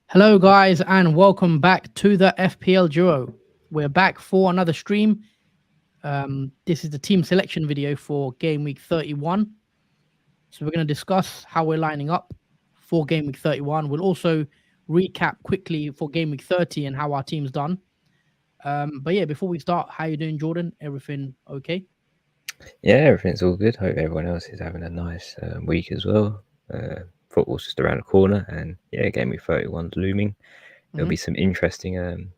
Hello, guys, and welcome back to the FPL Duo. We're back for another stream. This is the team selection video for Game Week 31. So we're going to discuss how we're lining up for Game Week 31. We'll also recap quickly for Game Week 30 and how our team's done. But yeah, before we start, how you doing, Jordan? Everything okay? Yeah, everything's all good. Hope everyone else is having a nice week as well. Football's just around the corner, and yeah, Game Week 31's looming. There'll be some interesting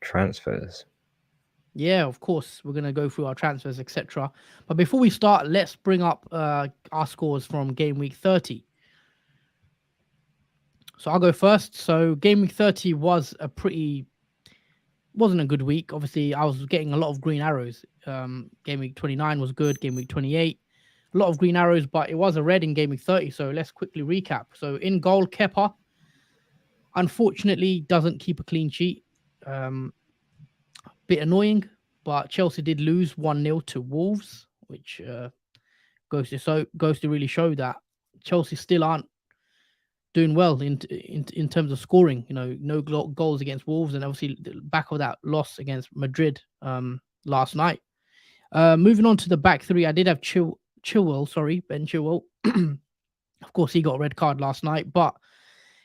transfers. Yeah, of course. We're going to go through our transfers, etc. But before we start, let's bring up our scores from Game Week 30. So I'll go first. So Game Week 30 wasn't a good week. Obviously, I was getting a lot of green arrows. Game Week 29 was good. Game Week 28, a lot of green arrows, but it was a red in Game Week 30. So let's quickly recap. So in goal, Kepa, unfortunately, doesn't keep a clean sheet. Bit annoying, but Chelsea did lose 1-0 to Wolves, which goes to really show that Chelsea still aren't doing well in terms of scoring. You know, no goals against Wolves, and obviously the back of that loss against Madrid last night. Moving on to the back three, I did have Ben Chilwell. Of course, he got a red card last night, but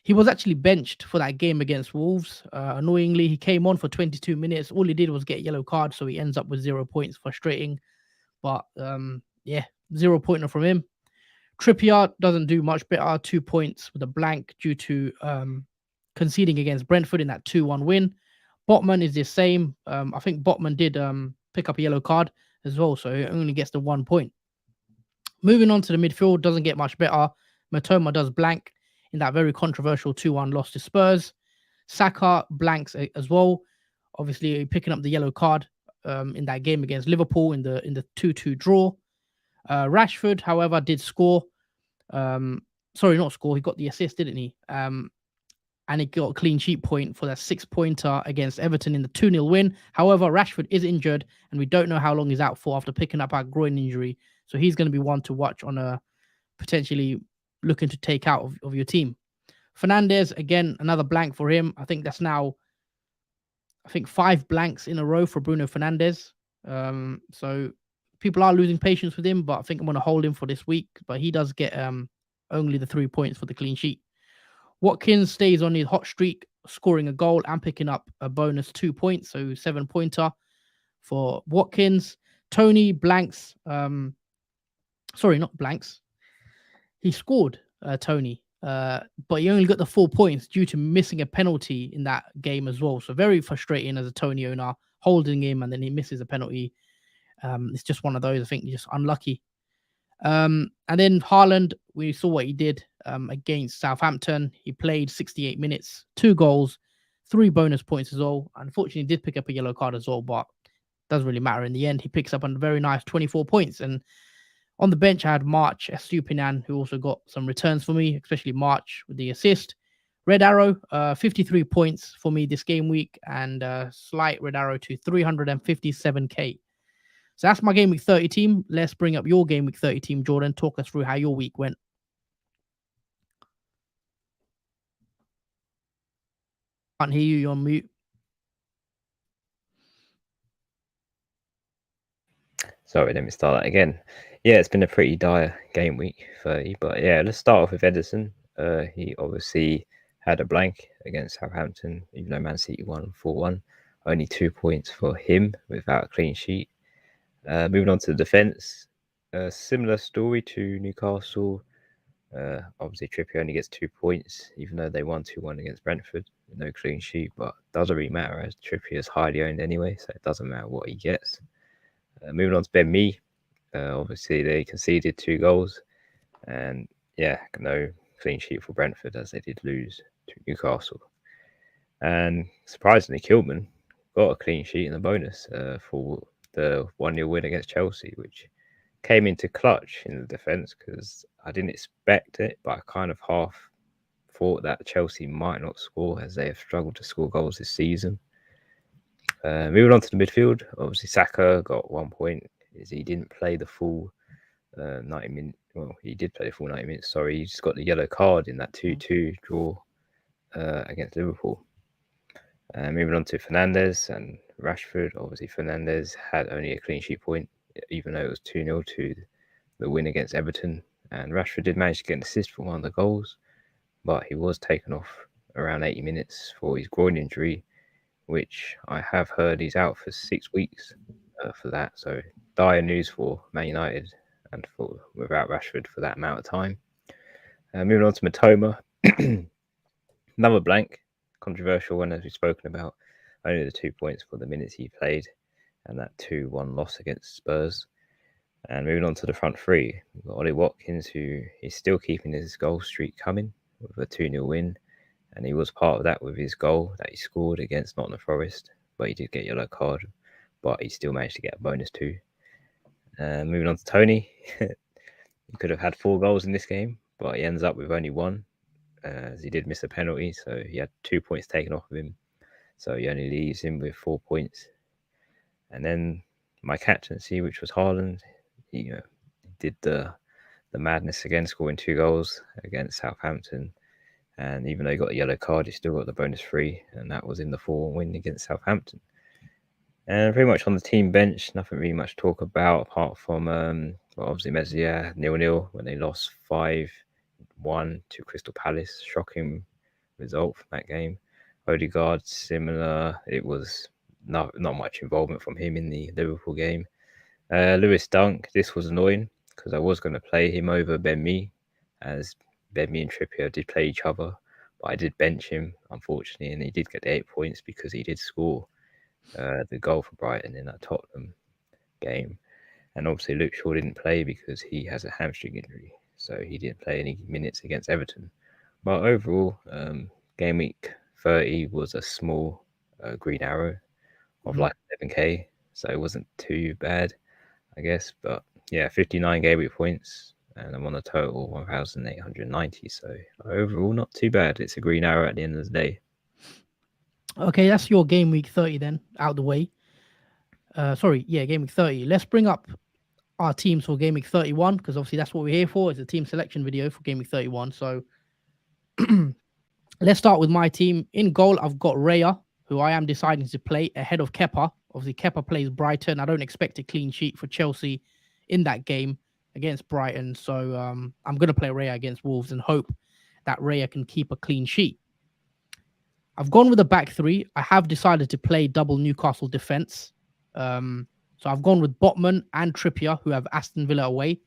he was actually benched for that game against Wolves. Annoyingly, he came on for 22 minutes. All he did was get a yellow card, so he ends up with 0 points. Frustrating, but yeah, 0 pointer from him. Trippier doesn't do much better. 2 points with a blank due to conceding against Brentford in that 2-1 win. Botman is the same. I think Botman did pick up a yellow card as well, so he only gets the 1 point. Moving on to the midfield, doesn't get much better. Matoma does blank in that very controversial 2-1 loss to Spurs. Saka blanks as well. Obviously, picking up the yellow card in that game against Liverpool in the 2-2 draw. Rashford, however, did score. Sorry, not score. He got the assist, didn't he? And he got a clean sheet point for that 6-pointer against Everton in the 2-0 win. However, Rashford is injured, and we don't know how long he's out for after picking up a groin injury. So he's going to be one to watch on a potentially looking to take out of your team. Fernandes, again, another blank for him. I think that's now, 5 blanks in a row for Bruno Fernandes. So people are losing patience with him, but I think I'm going to hold him for this week. But he does get only the 3 points for the clean sheet. Watkins stays on his hot streak, scoring a goal and picking up a bonus 2 points, so 7-pointer for Watkins. Tony blanks. Sorry, not blanks. He scored, Tony, but he only got the 4 points due to missing a penalty in that game as well. So very frustrating as a Tony owner, holding him and then he misses a penalty. It's just one of those, I think, just unlucky. And then Haaland, we saw what he did against Southampton. He played 68 minutes, 2 goals, 3 bonus points as well. Unfortunately, he did pick up a yellow card as well, but doesn't really matter in the end. He picks up a very nice 24 points. And on the bench, I had March Estupinan, who also got some returns for me, especially March with the assist. Red arrow, 53 points for me this game week, and slight red arrow to 357k. So that's my Game Week 30 team. Let's bring up your Game Week 30 team, Jordan. Talk us through how your week went. Can't hear you. You're on mute. Sorry, let me start that again. Yeah, it's been a pretty dire Game Week 30, but yeah, let's start off with Ederson. He obviously had a blank against Southampton, even though Man City won 4-1. Only 2 points for him without a clean sheet. Moving on to the defence, similar story to Newcastle. Obviously, Trippier only gets 2 points, even though they won 2-1 against Brentford. No clean sheet, but doesn't really matter as Trippier is highly owned anyway, so it doesn't matter what he gets. Moving on to Ben Mee, obviously they conceded 2 goals, and yeah, no clean sheet for Brentford as they did lose to Newcastle. And surprisingly, Kilman got a clean sheet in the bonus for the 1-0 win against Chelsea, which came into clutch in the defence because I didn't expect it, but I kind of half thought that Chelsea might not score as they have struggled to score goals this season. Moving on to the midfield, obviously Saka got 1 point as he didn't play the full 90 minutes. Well, he did play the full 90 minutes. Sorry, he just got the yellow card in that 2-2 draw against Liverpool. Moving on to Fernandes and Rashford. Obviously, Fernandes had only a clean sheet point, even though it was 2-0 to the win against Everton. And Rashford did manage to get an assist for one of the goals, but he was taken off around 80 minutes for his groin injury, which I have heard he's out for 6 weeks for that. So dire news for Man United and for without Rashford for that amount of time. Moving on to Matoma. Another blank, controversial one as we've spoken about. Only the 2 points for the minutes he played and that 2-1 loss against Spurs. And moving on to the front three, we've got Ollie Watkins, who is still keeping his goal streak coming with a 2-0 win. And he was part of that with his goal that he scored against Nottingham Forest. But he did get a yellow card, but he still managed to get a bonus too. Moving on to Tony. He could have had 4 goals in this game, but he ends up with only 1, as he did miss a penalty. So he had 2 points taken off of him. So he only leaves him with 4 points. And then my captaincy, which was Haaland, he did the madness again, scoring 2 goals against Southampton. And even though he got a yellow card, he still got the bonus 3, and that was in the 4 win against Southampton. And pretty much on the team bench, nothing really much to talk about apart from obviously Mezia 0-0 when they lost 5-1 to Crystal Palace. Shocking result from that game. Odegaard, similar. It was not much involvement from him in the Liverpool game. Lewis Dunk, this was annoying because I was going to play him over Ben Mee, as Ben Mee and Trippier did play each other, but I did bench him, unfortunately, and he did get the 8 points because he did score the goal for Brighton in that Tottenham game. And obviously Luke Shaw didn't play because he has a hamstring injury, so he didn't play any minutes against Everton. But overall, game week 30 was a small green arrow of like 11k, so it wasn't too bad, I guess. But yeah, 59 game week points, and I'm on a total 1,890. So overall, not too bad. It's a green arrow at the end of the day. Okay, that's your game week 30 then, out the way. Game week 30. Let's bring up our teams for game week 31, because obviously that's what we're here for. It's a team selection video for game week 31. So let's start with my team. In goal, I've got Raya, who I am deciding to play ahead of Kepa. Obviously, Kepa plays Brighton. I don't expect a clean sheet for Chelsea in that game against Brighton. So I'm going to play Raya against Wolves and hope that Raya can keep a clean sheet. I've gone with a back 3. I have decided to play double Newcastle defense. So I've gone with Botman and Trippier, who have Aston Villa away.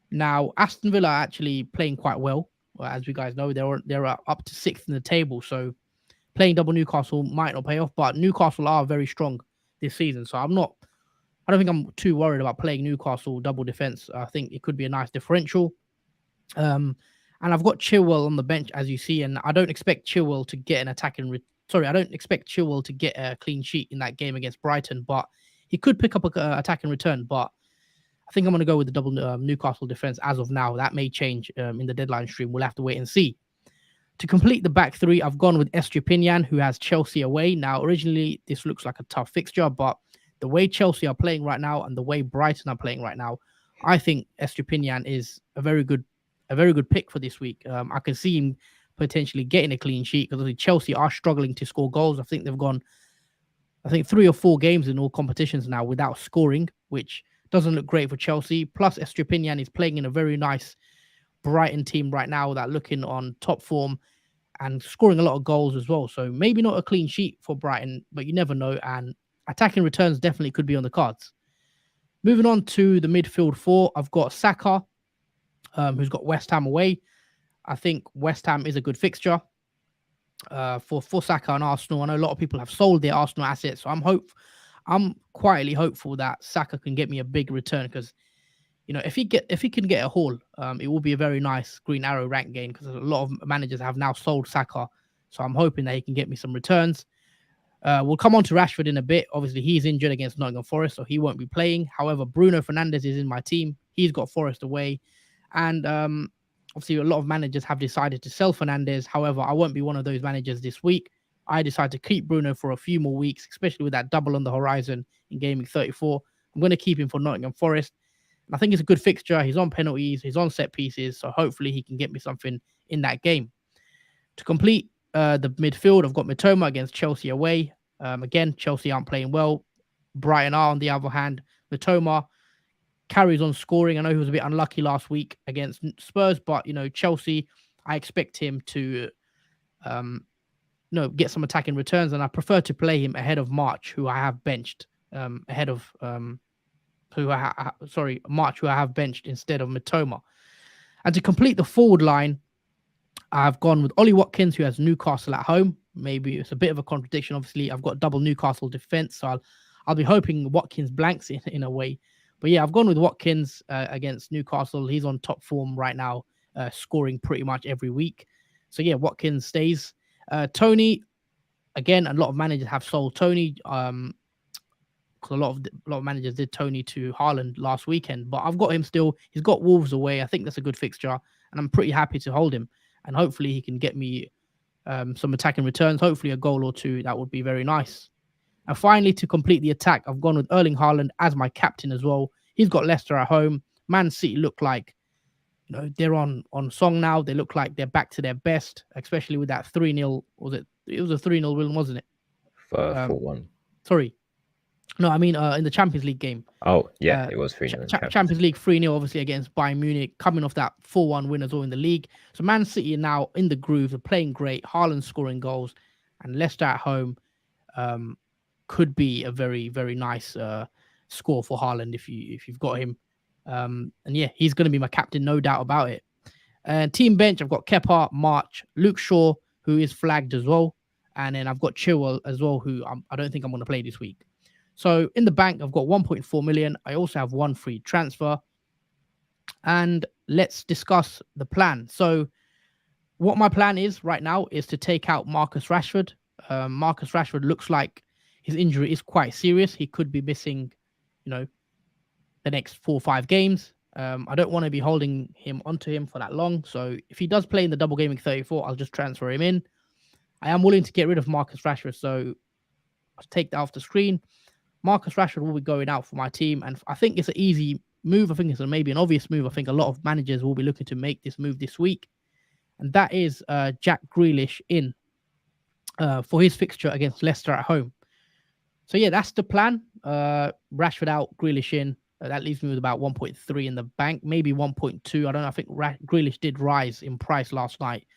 Now, Aston Villa are actually playing quite well. As you guys know, they're up to 6th in the table. So playing double Newcastle might not pay off, but Newcastle are very strong this season. So I don't think I'm too worried about playing Newcastle double defense. I think it could be a nice differential. And I've got Chilwell on the bench, as you see, and I don't expect Chilwell to get I don't expect Chilwell to get a clean sheet in that game against Brighton, but he could pick up a attack and return. But I think I'm going to go with the double Newcastle defense as of now. That may change in the deadline stream. We'll have to wait and see. To complete the back 3, I've gone with Estupiñán, who has Chelsea away. Now, originally, this looks like a tough fixture, but the way Chelsea are playing right now and the way Brighton are playing right now, I think Estupiñán is a very good pick for this week. I can see him potentially getting a clean sheet because Chelsea are struggling to score goals. I think they've gone 3 or 4 games in all competitions now without scoring, which doesn't look great for Chelsea. Plus, Estupiñán is playing in a very nice Brighton team right now that looking on top form and scoring a lot of goals as well. So maybe not a clean sheet for Brighton, but you never know. And attacking returns definitely could be on the cards. Moving on to the midfield 4, I've got Saka, who's got West Ham away. I think West Ham is a good fixture for Saka and Arsenal. I know a lot of people have sold their Arsenal assets, so I'm quietly hopeful that Saka can get me a big return because, if he can get a haul, it will be a very nice green arrow rank gain because a lot of managers have now sold Saka, so I'm hoping that he can get me some returns. We'll come on to Rashford in a bit. Obviously, he's injured against Nottingham Forest, so he won't be playing. However, Bruno Fernandes is in my team. He's got Forest away. And obviously, a lot of managers have decided to sell Fernandes. However, I won't be one of those managers this week. I decided to keep Bruno for a few more weeks, especially with that double on the horizon in game week 34. I'm going to keep him for Nottingham Forest. I think it's a good fixture. He's on penalties, he's on set pieces, so hopefully he can get me something in that game. To complete the midfield, I've got Mitoma against Chelsea away. Again, Chelsea aren't playing well. Brighton are, on the other hand. Mitoma carries on scoring. I know he was a bit unlucky last week against Spurs, but Chelsea, I expect him to get some attacking returns, and I prefer to play him ahead of March, who I have benched ahead of March, who I have benched instead of Mitoma. And to complete the forward line, I've gone with Ollie Watkins, who has Newcastle at home. Maybe it's a bit of a contradiction. Obviously, I've got double Newcastle defense, so I'll be hoping Watkins blanks in a way. But yeah, I've gone with Watkins against Newcastle. He's on top form right now, scoring pretty much every week. So yeah, Watkins stays. Tony, again, a lot of managers have sold Tony. Because a lot of managers did Tony to Haaland last weekend, but I've got him still. He's got Wolves away. I think that's a good fixture, and I'm pretty happy to hold him. And hopefully he can get me some attacking returns. Hopefully a goal or two. That would be very nice. And finally, to complete the attack, I've gone with Erling Haaland as my captain as well. He's got Leicester at home. Man City look like they're on song now. They look like they're back to their best, especially with that 3-0. It was a 3-0 win, wasn't it? For 4-1. Sorry. No, I mean in the Champions League game. Oh, yeah, it was 3-0. Champions League 3-0, obviously, against Bayern Munich, coming off that 4-1 win as well in the league. So Man City are now in the groove. They're playing great. Haaland scoring goals. And Leicester at home could be a very, very nice score for Haaland if you've got him. And yeah, he's going to be my captain, no doubt about it. And team bench, I've got Kepa, March, Luke Shaw, who is flagged as well. And then I've got Chilwell as well, who I don't think I'm going to play this week. So in the bank, I've got 1.4 million. I also have one free transfer. And let's discuss the plan. So what my plan is right now is to take out Marcus Rashford. Marcus Rashford looks like his injury is quite serious. He could be missing, the next 4 or 5 games. I don't want to be holding him onto him for that long. So if he does play in the double gaming 34, I'll just transfer him in. I am willing to get rid of Marcus Rashford. So I'll take that off the screen. Marcus Rashford will be going out for my team, and I think it's an easy move. I think it's maybe an obvious move. I think a lot of managers will be looking to make this move this week, and that is Jack Grealish in for his fixture against Leicester at home. So yeah, that's the plan. Rashford out, Grealish in. That leaves me with about 1.3 in the bank, maybe 1.2. I don't know. I think Grealish did rise in price last night,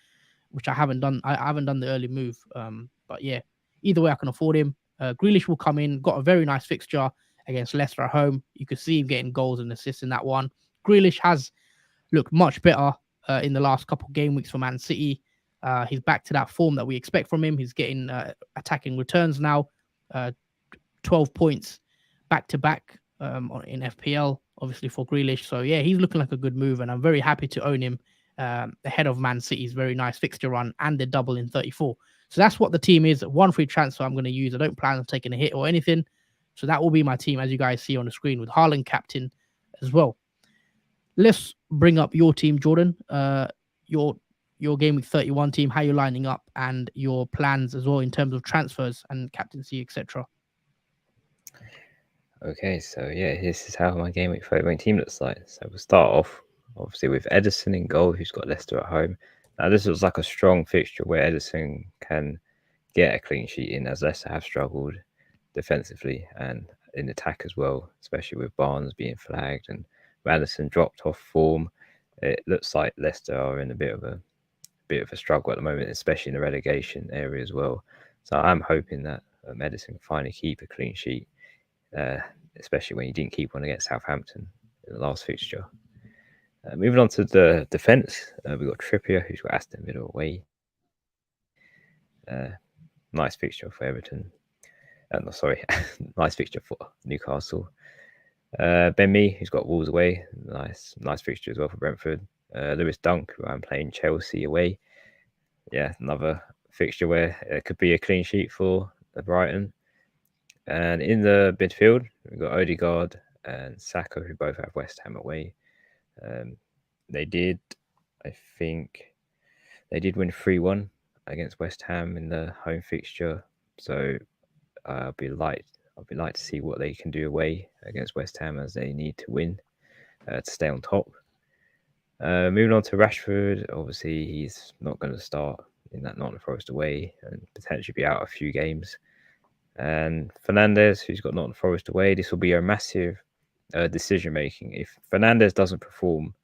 which I haven't done. I haven't done the early move. But yeah, either way, I can afford him. Grealish will come in, got a very nice fixture against Leicester at home. You could see him getting goals and assists in that one. Grealish has looked much better in the last couple of game weeks for Man City. He's back to that form that we expect from him. He's getting attacking returns now. 12 points back-to-back in FPL, obviously, for Grealish. So yeah, he's looking like a good move, and I'm very happy to own him ahead of Man City's very nice fixture run and the double in 34. So that's what the team is. One free transfer I'm going to use. I don't plan on taking a hit or anything. So that will be my team, as you guys see on the screen, with Haaland captain as well. Let's bring up your team, Jordan. Your Game Week 31 team, how you're lining up, and your plans as well in terms of transfers and captaincy, etc. Okay, so yeah, this is how my Game Week 31 team looks like. So we'll start off, obviously, with Ederson in goal, who's got Leicester at home. Now, this looks like a strong fixture where Ederson can get a clean sheet in, as Leicester have struggled defensively and in attack as well, especially with Barnes being flagged and Maddison dropped off form. It looks like Leicester are in a bit of a struggle at the moment, especially in the relegation area as well. So I'm hoping that Ederson can finally keep a clean sheet, especially when he didn't keep one against Southampton in the last fixture. Moving on to the defence, we've got Trippier, who's got Aston Villa away. Nice fixture for Everton. Nice fixture for Newcastle. Ben Mee, who's got Wolves away. Nice fixture as well for Brentford. Lewis Dunk, who I'm playing Chelsea away. Yeah, another fixture where it could be a clean sheet for Brighton. And in the midfield, we've got Odegaard and Saka, who both have West Ham away. They did win 3-1 against West Ham in the home fixture. So I'll be like to see what they can do away against West Ham, as they need to win. to stay on top. Moving on to Rashford, obviously he's not going to start in that Nottingham Forest away and potentially be out a few games. And Fernandes, who's got Nottingham Forest away, this will be a massive decision making. If Fernandes doesn't perform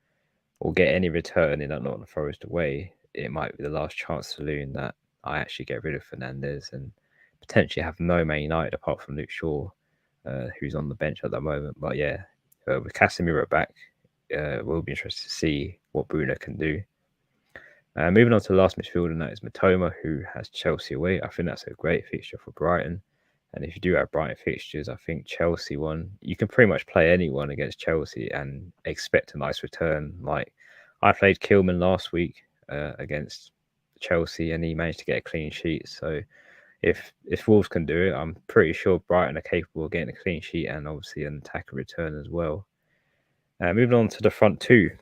or get any return in that Nottingham Forest away, it might be the last chance saloon that I actually get rid of Fernandes and potentially have no Man United apart from Luke Shaw, who's on the bench at the moment. But yeah, with Casemiro back, we'll be interested to see what Bruno can do. Moving on to the last midfielder, and that is Matoma, who has Chelsea away. I think that's a great fixture for Brighton. And if you do have Brighton fixtures, I think Chelsea one, you can pretty much play anyone against Chelsea and expect a nice return. Like I played Kilman last week against Chelsea and he managed to get a clean sheet. So if Wolves can do it, I'm pretty sure Brighton are capable of getting a clean sheet and obviously an attacker return as well. Moving on to the front two,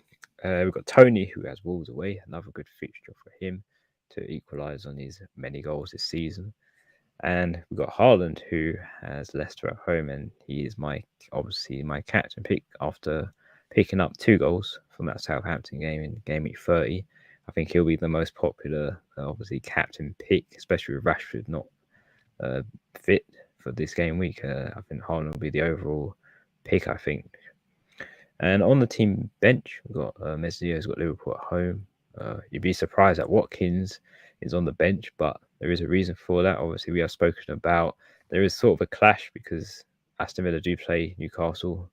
we've got Tony, who has Wolves away, another good fixture for him to equalise on his many goals this season. And we've got Haaland, who has Leicester at home, and he is obviously my captain pick after picking up 2 goals from that Southampton game in game week 30. I think he'll be the most popular, obviously, captain pick, especially with Rashford not fit for this game week. I think Haaland will be the overall pick, I think. And on the team bench, we've got Mezzio's got Liverpool at home. You'd be surprised that Watkins is on the bench, but there is a reason for that. Obviously, we have spoken about there is sort of a clash because Aston Villa do play Newcastle,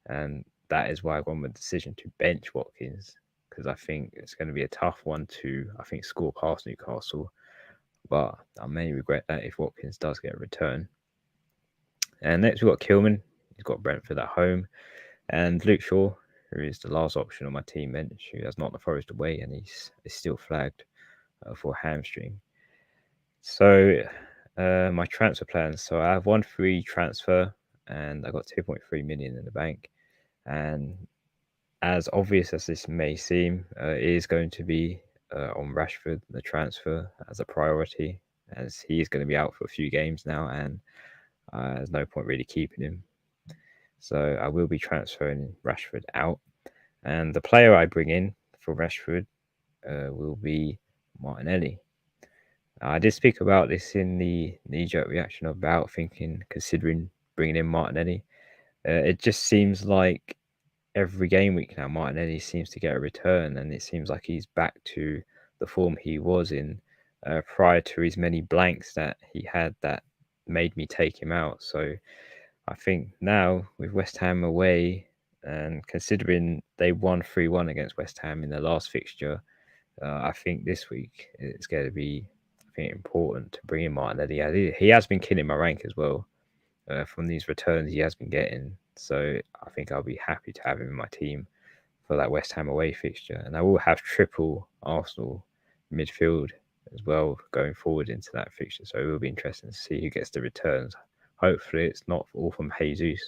and that is why I gone with the decision to bench Watkins because I think it's going to be a tough one to, I think, score past Newcastle. But I may regret that if Watkins does get a return. And next we've got Kilman. He's got Brentford at home. And Luke Shaw, who is the last option on my team bench, who has Nottingham Forest away, and he's still flagged for hamstring. So my transfer plans. So I have 1 free transfer, and I got 2.3 million in the bank. And as obvious as this may seem, it is going to be on Rashford, the transfer, as a priority, as he is going to be out for a few games now, and there's no point really keeping him. So I will be transferring Rashford out. And the player I bring in for Rashford will be Martinelli. I did speak about this in the knee-jerk reaction about considering bringing in Martinelli. It just seems like every game week now, Martinelli seems to get a return, and it seems like he's back to the form he was in prior to his many blanks that he had that made me take him out. So I think now with West Ham away, and considering they won 3-1 against West Ham in their last fixture, I think this week it's going to be, I think, important to bring in Martinelli. He has been killing my rank as well from these returns he has been getting. So I think I'll be happy to have him in my team for that West Ham away fixture. And I will have triple Arsenal midfield as well going forward into that fixture. So it will be interesting to see who gets the returns. Hopefully it's not all from Jesus.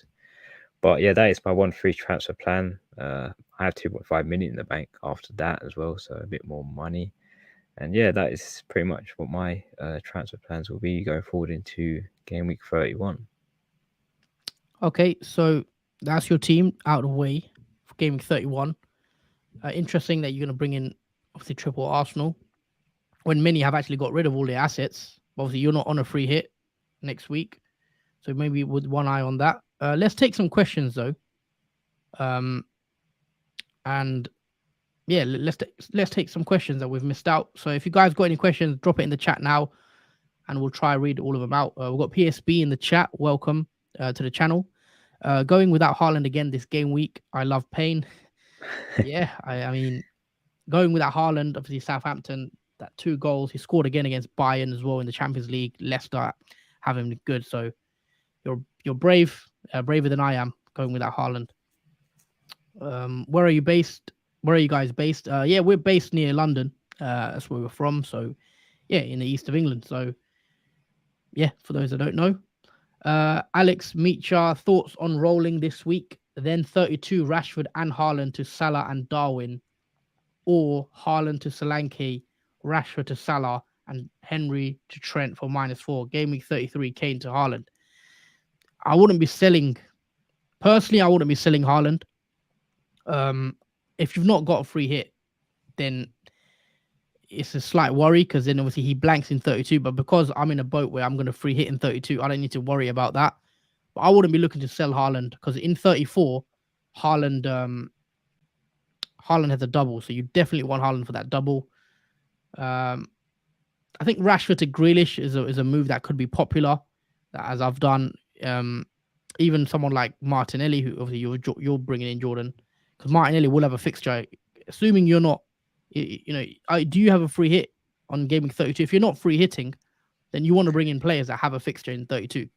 But yeah, that is my 1 free transfer plan. I have 2.5 million in the bank after that as well, so a bit more money. And yeah, that is pretty much what my transfer plans will be going forward into game week 31. Okay, so that's your team out of the way for game week 31. Interesting that you're going to bring in obviously triple Arsenal when many have actually got rid of all their assets. Obviously, you're not on a free hit next week, so maybe with one eye on that. Let's take some questions though, and yeah, let's take some questions that we've missed out. So if you guys got any questions, drop it in the chat now, and we'll try read all of them out. We've got PSB in the chat. Welcome to the channel. Going without Haaland again this game week. I love pain. Yeah, I mean, going without Haaland, obviously Southampton, that 2 goals. He scored again against Bayern as well in the Champions League. Leicester have him good. So you're brave, braver than I am going without Haaland. Where are you based? Where are you guys based? Yeah, we're based near London. That's where we're from. So yeah, in the east of England. So yeah, for those that don't know. Alex Meacher, thoughts on rolling this week? Then 32 Rashford and Haaland to Salah and Darwin, or Haaland to Solanke, Rashford to Salah, and Henry to Trent for -4. Game week 33, Kane to Haaland. I wouldn't be selling. Personally, I wouldn't be selling Haaland. If you've not got a free hit, then it's a slight worry because then obviously he blanks in 32. But because I'm in a boat where I'm going to free hit in 32, I don't need to worry about that. But I wouldn't be looking to sell Haaland because in 34, Haaland Haaland has a double, so you definitely want Haaland for that double. Um, I think Rashford to Grealish is a move that could be popular, as I've done. Even someone like Martinelli, who obviously you're bringing in Jordan, because Martinelli will have a fixture, assuming you're not. Do you have a free hit on Gaming 32? If you're not free hitting, then you want to bring in players that have a fixture in 32.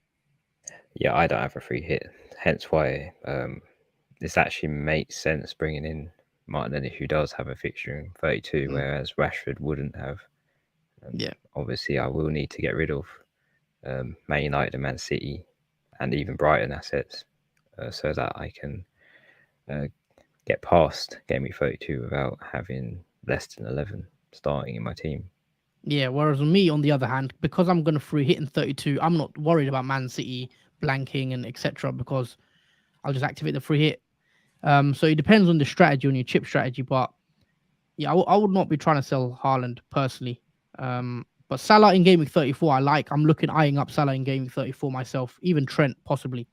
Yeah, I don't have a free hit, hence why this actually makes sense bringing in Martinelli, who does have a fixture in 32, whereas Rashford wouldn't have. Yeah. Obviously, I will need to get rid of Man United and Man City and even Brighton assets so that I can get past Game Week 32 without having less than 11 starting in my team. Yeah, whereas me, on the other hand, because I'm going to free hit in 32, I'm not worried about Man City blanking and etc. because I'll just activate the free hit. So it depends on the strategy, on your chip strategy. But yeah, I would not be trying to sell Haaland personally. But Salah in Game Week 34, I like. I'm eyeing up Salah in Game Week 34 myself, even Trent possibly.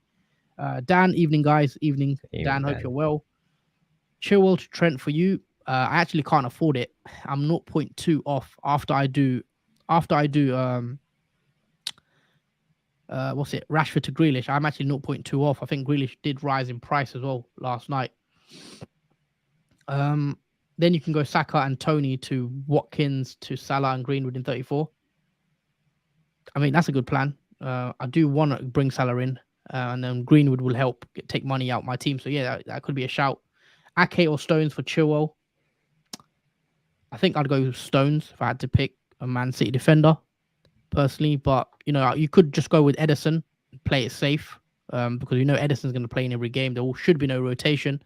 Dan, evening guys, evening. Dan, hope you're well. Chilwell to Trent for you. I actually can't afford it. I'm 0.2 off after I do what's it? Rashford to Grealish. I'm actually 0.2 off. I think Grealish did rise in price as well last night. Then you can go Saka and Tony to Watkins to Salah and Greenwood in 34. I mean, that's a good plan. I do want to bring Salah in, and then Greenwood will help take money out my team. So yeah, that could be a shout. Ake or Stones for Chilwell. I think I'd go Stones if I had to pick a Man City defender personally, but you could just go with Ederson, play it safe, because Ederson's going to play in every game. There should be no rotation.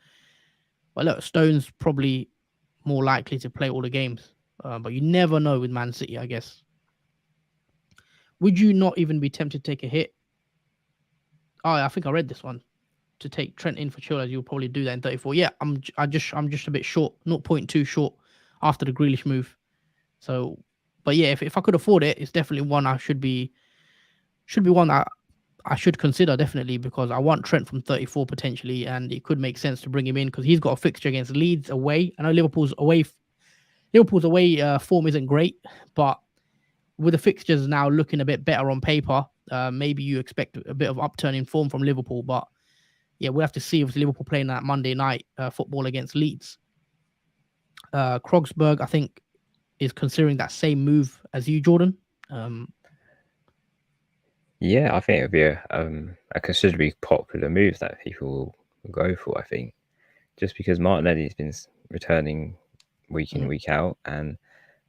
But look, Stones probably more likely to play all the games, but you never know with Man City, I guess. Would you not even be tempted to take a hit? Oh, I think I read this one. To take Trent in for Chilwell, you'll probably do that in 34. Yeah, I'm just a bit short, 0.2 short after the Grealish move. So, but yeah, if I could afford it, it's definitely one I should be one that I should consider definitely, because I want Trent from 34 potentially, and it could make sense to bring him in because he's got a fixture against Leeds away. I know Liverpool's away form isn't great, but with the fixtures now looking a bit better on paper, maybe you expect a bit of upturn in form from Liverpool. But yeah, we'll have to see if Liverpool playing that Monday night football against Leeds. Krogsberg, I think, is considering that same move as you, Jordan. Yeah, I think it would be a considerably popular move that people will go for, I think. Just because Martinelli's been returning week in, week out, and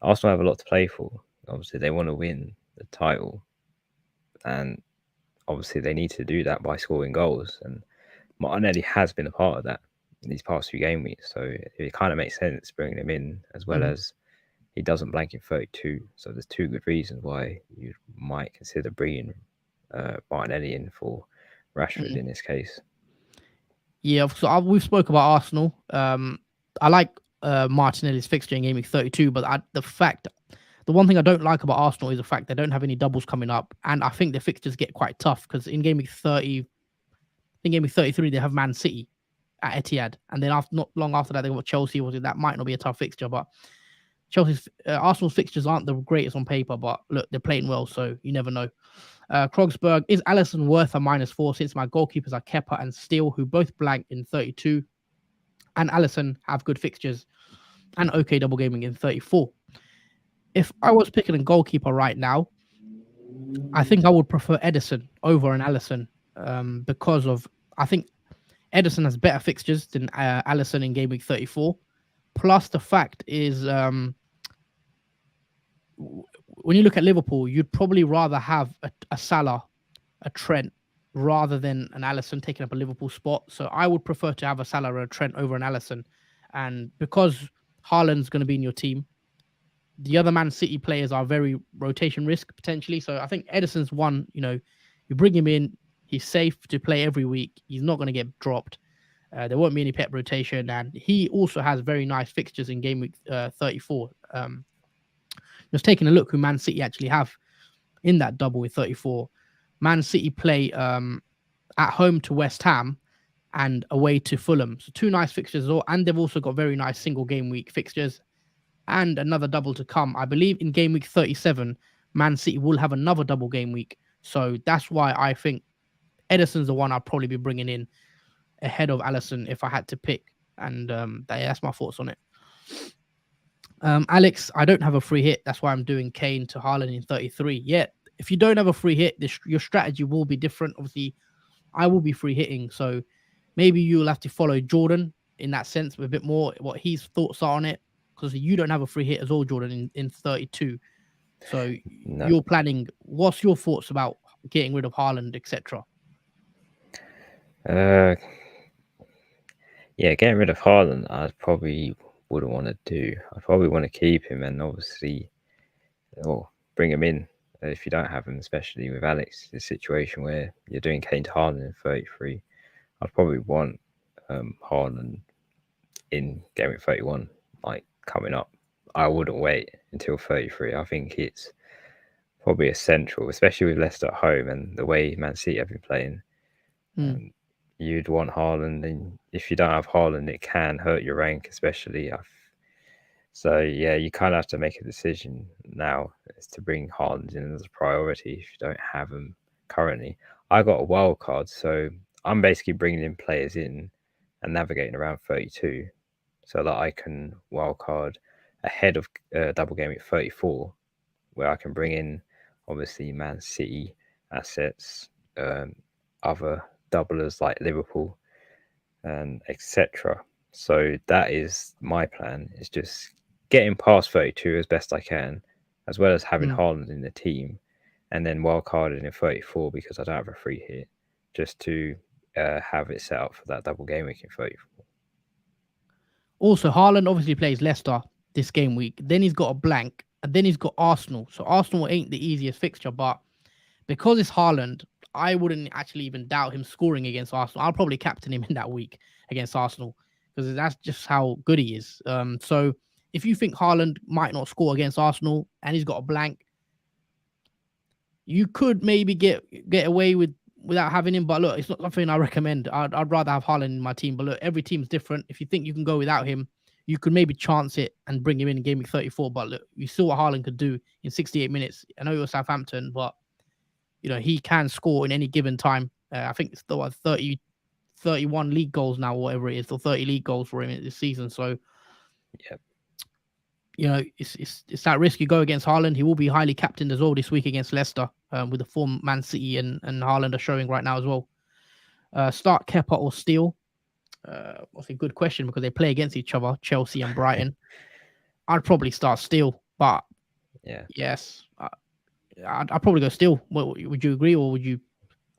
Arsenal have a lot to play for. Obviously, they want to win the title, and obviously they need to do that by scoring goals. And Martinelli has been a part of that in these past few game weeks, so it kind of makes sense bringing him in, as well as he doesn't blank in 32. So there's two good reasons why you might consider bringing Martinelli in for Rashford in this case. Yeah, so we've spoke about Arsenal. I like Martinelli's fixture in Game Week 32, but the one thing I don't like about Arsenal is the fact they don't have any doubles coming up, and I think the fixtures get quite tough because in Game Week 30, in Game Week 33 they have Man City at Etihad, and then not long after that they got Chelsea. That might not be a tough fixture, but Arsenal's fixtures aren't the greatest on paper, but look, they're playing well, so you never know. Krogsberg, is Alisson worth a -4 since my goalkeepers are Kepa and Steele, who both blank in 32, and Alisson have good fixtures and okay double gaming in 34? If I was picking a goalkeeper right now, I think I would prefer Ederson over an Alisson, because I think Ederson has better fixtures than Alisson in Game Week 34. Plus, the fact is, when you look at Liverpool, you'd probably rather have a Salah, a Trent, rather than an Alisson taking up a Liverpool spot. So I would prefer to have a Salah or a Trent over an Alisson. And because Haaland's going to be in your team, the other Man City players are very rotation risk potentially. So I think Ederson's one, you bring him in, he's safe to play every week. He's not going to get dropped. There won't be any Pep rotation, and he also has very nice fixtures in game week 34. Just taking a look who Man City actually have in that double with 34. Man City play at home to West Ham and away to Fulham. So two nice fixtures, and they've also got very nice single game week fixtures and another double to come. I believe in game week 37, Man City will have another double game week. So that's why I think Edison's the one I'll probably be bringing in ahead of Allison if I had to pick. And that's my thoughts on it. Alex, I don't have a free hit. That's why I'm doing Kane to Haaland in 33. Yeah, if you don't have a free hit, your strategy will be different. Obviously, I will be free hitting. So maybe you'll have to follow Jordan in that sense with a bit more what his thoughts are on it. Because you don't have a free hit as all, Jordan, in 32. So No. you're planning. What's your thoughts about getting rid of Haaland, etc.? Yeah, getting rid of Haaland, I probably wouldn't want to do. I'd probably want to keep him and obviously, or bring him in if you don't have him, especially with Alex, the situation where you're doing Kane to Haaland in 33. I'd probably want Haaland in game week 31, like coming up. I wouldn't wait until 33. I think it's probably essential, especially with Leicester at home and the way Man City have been playing. You'd want Haaland, and if you don't have Haaland, it can hurt your rank, especially. So yeah, you kind of have to make a decision now as to bring Haaland in as a priority if you don't have him currently. I got a wild card, so I'm basically bringing in players in and navigating around 32, so that I can wild card ahead of double game at 34, where I can bring in obviously Man City assets, other doublers like Liverpool, and etc. So that is my plan, is just getting past 32 as best I can, as well as having Haaland in the team, and then wildcarding in 34 because I don't have a free hit, just to have it set up for that double game week in 34. Also, Haaland obviously plays Leicester this game week. Then he's got a blank, and then he's got Arsenal. So Arsenal ain't the easiest fixture, but because it's Haaland, I wouldn't actually even doubt him scoring against Arsenal. I'll probably captain him in that week against Arsenal because that's just how good he is. So if you think Haaland might not score against Arsenal and he's got a blank, you could maybe get away without having him. But look, it's not something I recommend. I'd rather have Haaland in my team. But look, every team's different. If you think you can go without him, you could maybe chance it and bring him in game week 34. But look, you saw what Haaland could do in 68 minutes. I know it was Southampton, but he can score in any given time. I think it's still 31 league goals now, or whatever it is, or 30 league goals for him this season. So, yeah, it's that risk you go against Haaland. He will be highly captained as well this week against Leicester, with the form Man City and Haaland are showing right now as well. Start Kepa or Steele? That's a good question because they play against each other, Chelsea and Brighton. I'd probably start Steele, but yes, I'd probably go Steele. Would you agree, or would you?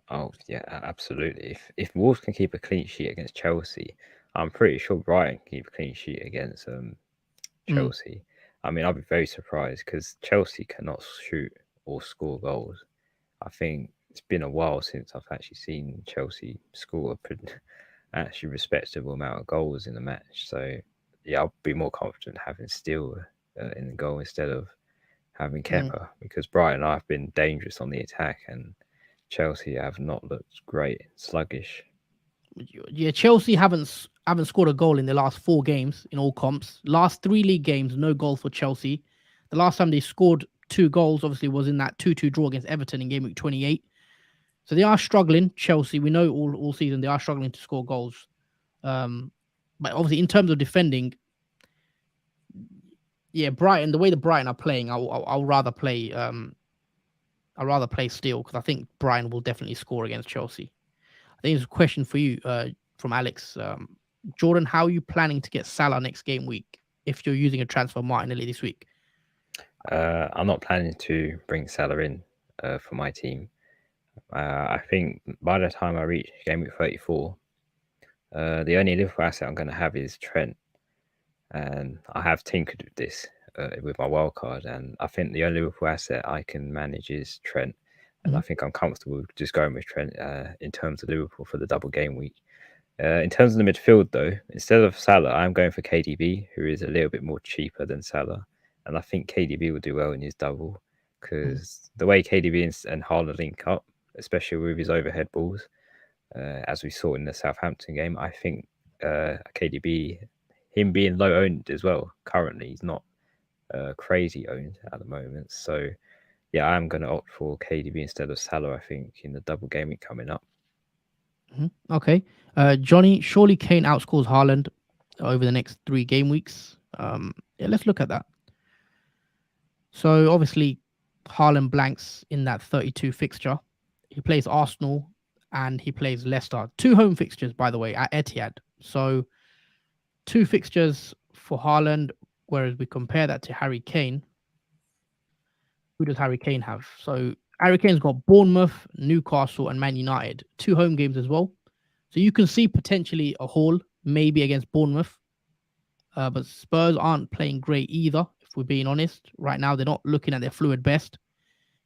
Oh yeah, absolutely. If Wolves can keep a clean sheet against Chelsea, I'm pretty sure Brighton can keep a clean sheet against Chelsea. I mean, I'll be very surprised because Chelsea cannot shoot or score goals. I think it's been a while since I've actually seen Chelsea score a actually respectable amount of goals in a match. So yeah, I'll be more confident having Steele in the goal instead of having Kepa, because Brighton have been dangerous on the attack and Chelsea have not looked great, sluggish. Yeah, Chelsea haven't scored a goal in the last 4 games in all comps. Last 3 league games, no goal for Chelsea. The last time they scored 2 goals, obviously, was in that 2-2 draw against Everton in game week 28. So they are struggling, Chelsea. We know all season they are struggling to score goals. But obviously, in terms of defending, yeah, Brighton, the way the Brighton are playing, I'll rather play Steele because I think Brighton will definitely score against Chelsea. I think it's a question for you from Alex. Jordan, how are you planning to get Salah next game week if you're using a transfer Martinelli this week? I'm not planning to bring Salah in for my team. I think by the time I reach game week 34, the only Liverpool asset I'm going to have is Trent. And I have tinkered with this with my wild card, and I think the only Liverpool asset I can manage is Trent. And I think I'm comfortable just going with Trent in terms of Liverpool for the double game week. In terms of the midfield, though, instead of Salah, I'm going for KDB, who is a little bit more cheaper than Salah, and I think KDB will do well in his double because the way KDB and Haaland link up, especially with his overhead balls, as we saw in the Southampton game, I think KDB, him being low owned as well, currently he's not crazy owned at the moment. So yeah, I'm going to opt for KDB instead of Salah. I think in the double game week coming up. Okay. Johnny, surely Kane outscores Haaland over the next 3 game weeks. Yeah, let's look at that. So obviously, Haaland blanks in that 32 fixture. He plays Arsenal and he plays Leicester. 2 home fixtures, by the way, at Etihad. So 2 fixtures for Haaland, whereas we compare that to Harry Kane. Who does Harry Kane have? So Harry Kane's got Bournemouth, Newcastle, and Man United. 2 home games as well. So you can see potentially a haul, maybe against Bournemouth. But Spurs aren't playing great either, if we're being honest. Right now, they're not looking at their fluid best.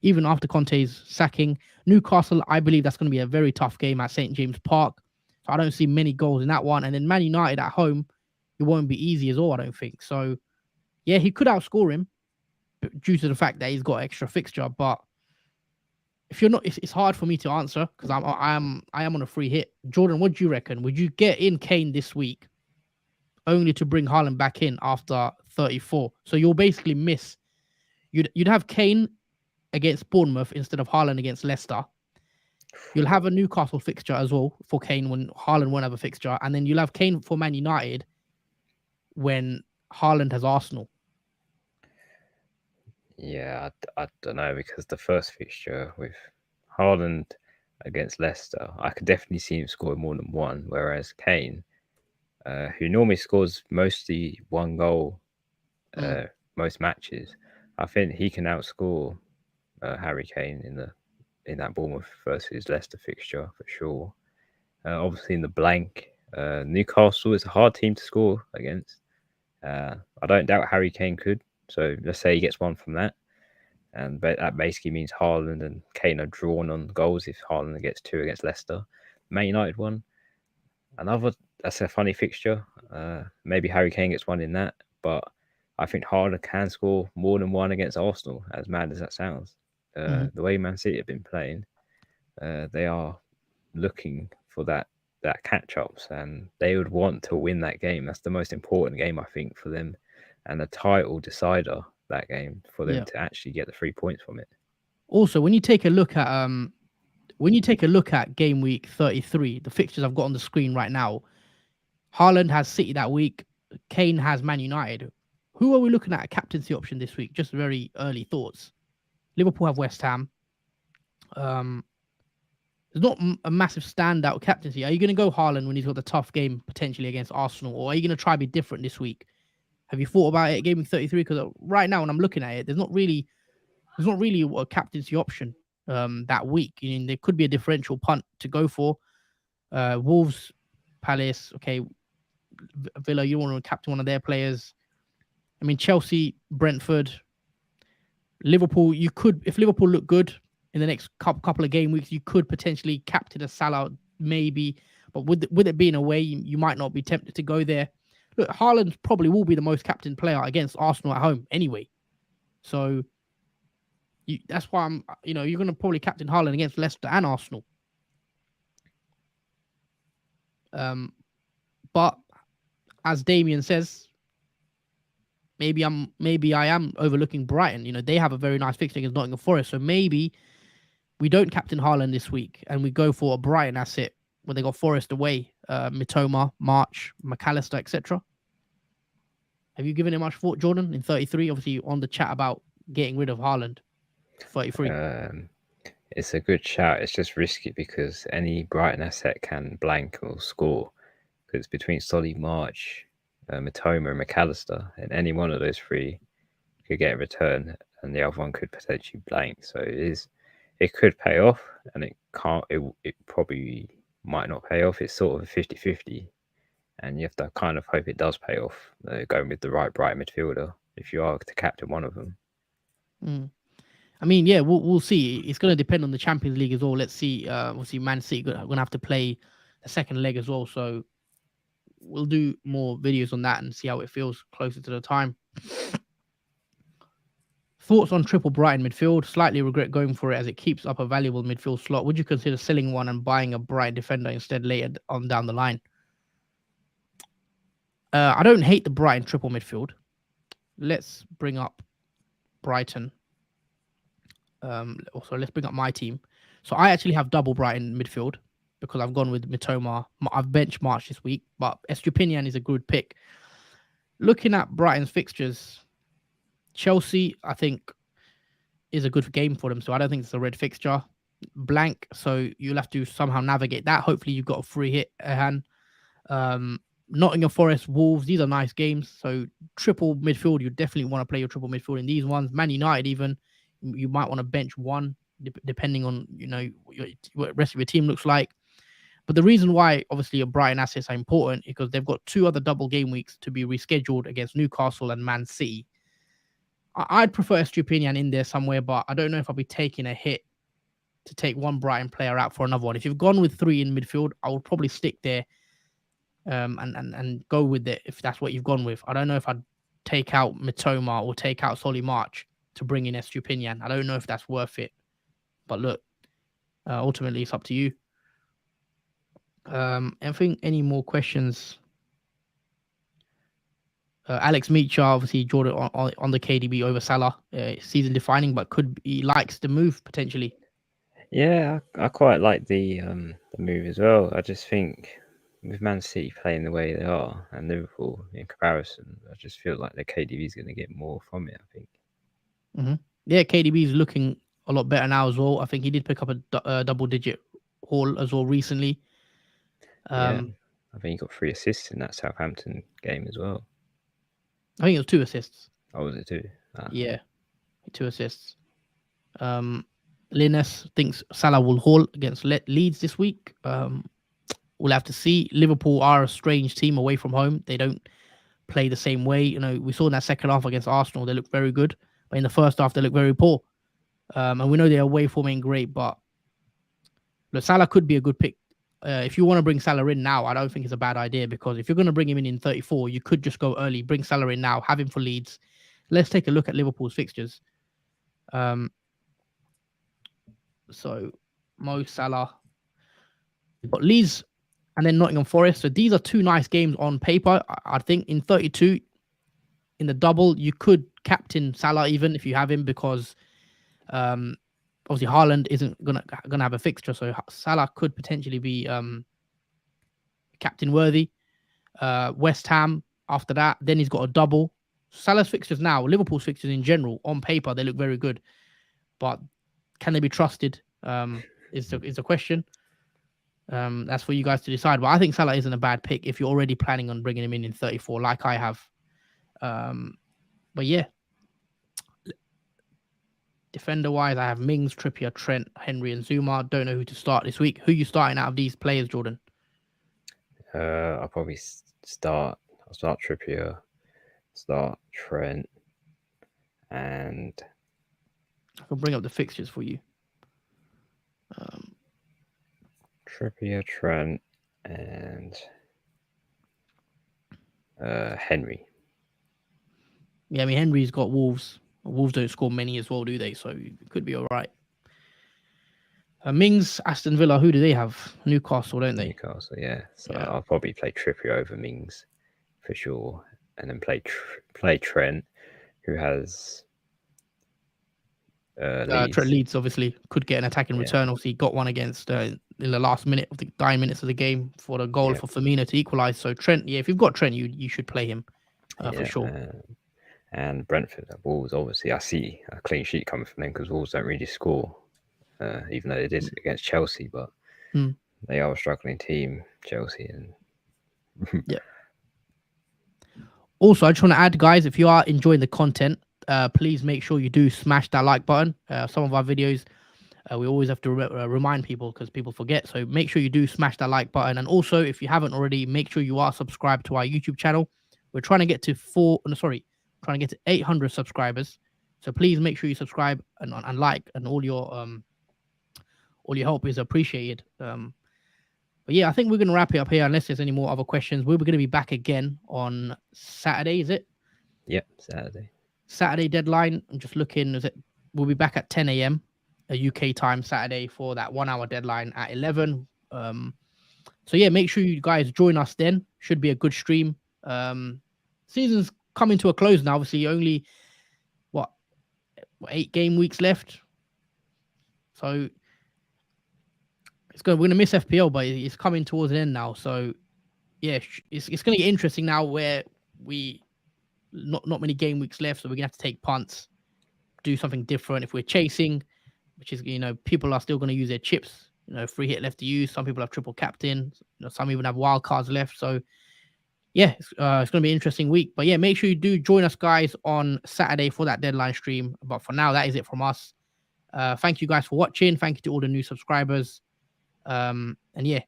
Even after Conte's sacking. Newcastle, I believe that's going to be a very tough game at St. James Park. So I don't see many goals in that one. And then Man United at home, it won't be easy as all, I don't think. So, yeah, he could outscore him due to the fact that he's got extra fixture. But if you're not, it's hard for me to answer because I am on a free hit. Jordan, what do you reckon? Would you get in Kane this week only to bring Haaland back in after 34? So you'll basically miss. You'd have Kane against Bournemouth instead of Haaland against Leicester. You'll have a Newcastle fixture as well for Kane when Haaland won't have a fixture, and then you'll have Kane for Man United when Haaland has Arsenal. Yeah, I don't know because the first fixture with Haaland against Leicester, I could definitely see him scoring more than one, whereas Kane, who normally scores mostly 1 goal most matches, I think he can outscore Harry Kane in that Bournemouth versus Leicester fixture for sure. Obviously, in the blank, Newcastle is a hard team to score against. I don't doubt Harry Kane could. So let's say he gets 1 from that, and that basically means Haaland and Kane are drawn on goals if Haaland gets 2 against Leicester. Man United 1, that's a funny fixture. Maybe Harry Kane gets 1 in that, but I think Haaland can score more than 1 against Arsenal, as mad as that sounds. The way Man City have been playing, they are looking for that catch-ups, and they would want to win that game. That's the most important game, I think, for them, and a title decider, that game, for them to actually get the 3 points from it. Also, when you take a look at game week 33, the fixtures I've got on the screen right now, Haaland has City that week, Kane has Man United. Who are we looking at a captaincy option this week? Just very early thoughts. Liverpool have West Ham. There's not a massive standout captaincy. Are you going to go Haaland when he's got the tough game potentially against Arsenal, or are you going to try to be different this week? Have you thought about it, game week 33? Because right now, when I'm looking at it, there's not really a captaincy option that week. I mean, there could be a differential punt to go for. Wolves, Palace, okay, Villa, you don't want to captain one of their players. I mean, Chelsea, Brentford, Liverpool, you could, if Liverpool look good in the next couple of game weeks, you could potentially captain a Salah, maybe. But with it being away, you might not be tempted to go there. Look, Haaland probably will be the most captain player against Arsenal at home anyway. So that's why you're going to probably captain Haaland against Leicester and Arsenal. But as Damien says, maybe I am overlooking Brighton. They have a very nice fixture against Nottingham Forest. So maybe we don't captain Haaland this week and we go for a Brighton asset when they got Forest away, Mitoma, March, McAllister, etc. Have you given it much thought, Jordan, in 33? Obviously, on the chat about getting rid of Haaland, 33. It's a good shout. It's just risky because any Brighton asset can blank or score. Because between Solly, March, Mitoma, and McAllister, and any one of those 3 could get a return, and the other one could potentially blank. So it could pay off, and it can't. It probably might not pay off. It's sort of a 50-50. And you have to kind of hope it does pay off, going with the right Brighton midfielder, if you are to captain one of them. I mean, yeah, we'll see. It's going to depend on the Champions League as well. Let's see. Obviously, Man City are going to have to play the second leg as well. So we'll do more videos on that and see how it feels closer to the time. Thoughts on triple Brighton midfield? Slightly regret going for it as it keeps up a valuable midfield slot. Would you consider selling one and buying a Brighton defender instead later on down the line? I don't hate the Brighton triple midfield. Let's bring up Brighton. Also, let's bring up my team. So I actually have double Brighton midfield because I've gone with Mitoma. I've benchmarked this week, but Estupinian is a good pick. Looking at Brighton's fixtures, Chelsea, I think, is a good game for them. So I don't think it's a red fixture. Blank, so you'll have to somehow navigate that. Hopefully, you've got a free hit at hand. Nottingham Forest, Wolves, these are nice games. So triple midfield, you definitely want to play your triple midfield in these ones. Man United, even you might want to bench one, depending on what the rest of your team looks like. But the reason why, obviously, your Brighton assets are important is because they've got 2 other double game weeks to be rescheduled against Newcastle and Man City. I'd prefer Estupinian in there somewhere, but I don't know if I'll be taking a hit to take one Brighton player out for another one. If you've gone with 3 in midfield, I would probably stick there and go with it if that's what you've gone with. I don't know if I'd take out Mitoma or take out Solly March to bring in Estupinian. I don't know if that's worth it. But look, ultimately, it's up to you. Any more questions? Alex Meacher, obviously, Jordan on the KDB over Salah. Season defining, but he likes the move potentially. Yeah, I quite like the move as well. I just think with Man City playing the way they are and Liverpool in comparison, I just feel like the KDB is going to get more from it, I think. Mm-hmm. Yeah, KDB is looking a lot better now as well. I think he did pick up a double-digit haul as well recently. Yeah, I think he got 3 assists in that Southampton game as well. I think it was 2 assists. Oh, was it 2? Yeah, 2 assists. Linus thinks Salah will haul against Leeds this week. We'll have to see. Liverpool are a strange team away from home. They don't play the same way. We saw in that second half against Arsenal, they looked very good. But in the first half, they looked very poor. And we know their away form ain't great, but Salah could be a good pick. If you want to bring Salah in now, I don't think it's a bad idea because if you're going to bring him in 34, you could just go early, bring Salah in now, have him for Leeds. Let's take a look at Liverpool's fixtures. So Mo Salah, but Leeds and then Nottingham Forest. So these are 2 nice games on paper. I think in 32, in the double, you could captain Salah even if you have him because obviously Haaland isn't gonna have a fixture, so Salah could potentially be captain worthy. West Ham after that, then he's got a double. Salah's fixtures now, Liverpool's fixtures in general, on paper they look very good, but can they be trusted? Is the question. That's for you guys to decide. But I think Salah isn't a bad pick if you're already planning on bringing him in 34, like I have. But yeah, defender-wise, I have Mings, Trippier, Trent, Henry, and Zuma. Don't know who to start this week. Who are you starting out of these players, Jordan? I'll probably start Trippier, start Trent, and I can bring up the fixtures for you. Trippier, Trent, and Henry. Yeah, I mean, Henry's got Wolves. Wolves don't score many as well, do they? So it could be all right. Mings, Aston Villa, who do they have? Newcastle, don't they? Newcastle, yeah. So Yeah. I'll probably play Trippier over Mings for sure, and then play Trent, who has Leeds. Trent Leeds obviously could get an attacking return. Obviously, got one against in the last minute of the dying minutes of the game for the goal for Firmino to equalise. So Trent, yeah, if you've got Trent, you should play him for sure. And Brentford, Wolves, obviously, I see a clean sheet coming from them because Wolves don't really score, even though they did against Chelsea, but they are a struggling team, Chelsea. And yeah. Also, I just want to add, guys, if you are enjoying the content, please make sure you do smash that like button. Some of our videos, we always have to remind people because people forget. So make sure you do smash that like button. And also, if you haven't already, make sure you are subscribed to our YouTube channel. We're trying to get to 800 subscribers. So please make sure you subscribe and like, and all your help is appreciated. But But yeah, I think we're going to wrap it up here unless there's any more other questions. We're going to be back again on Saturday, is it? Yep, Saturday deadline. I'm just looking. We'll be back at 10 a.m. UK time Saturday for that 1 hour deadline at 11. So yeah, make sure you guys join us then. Should be a good stream. Season's coming to a close now. Obviously, only 8 game weeks left. So we're gonna miss FPL, but it's coming towards the end now. So yeah, it's gonna get interesting now where we not many game weeks left, so we're gonna have to take punts, do something different. If we're chasing, which is people are still gonna use their chips. Free hit left to use. Some people have triple captain. Some even have wild cards left. So yeah, it's gonna be an interesting week. But yeah, make sure you do join us, guys, on Saturday for that deadline stream. But for now, that is it from us. Thank you guys for watching. Thank you to all the new subscribers. And yeah,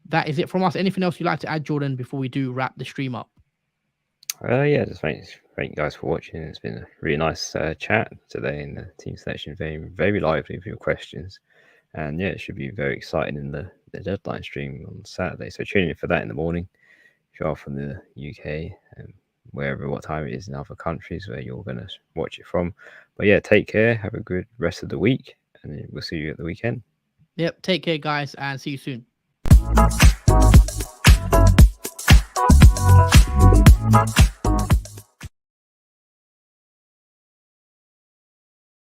that is it from us. Anything else you'd like to add, Jordan, before we do wrap the stream up? Yeah, just thank you guys for watching. It's been a really nice chat today in the team selection. Very, very lively with your questions. And yeah, it should be very exciting in the deadline stream on Saturday. So tune in for that in the morning. If you are from the UK and what time it is in other countries where you're going to watch it from. But yeah, take care. Have a good rest of the week. And we'll see you at the weekend. Yep. Take care, guys, and see you soon.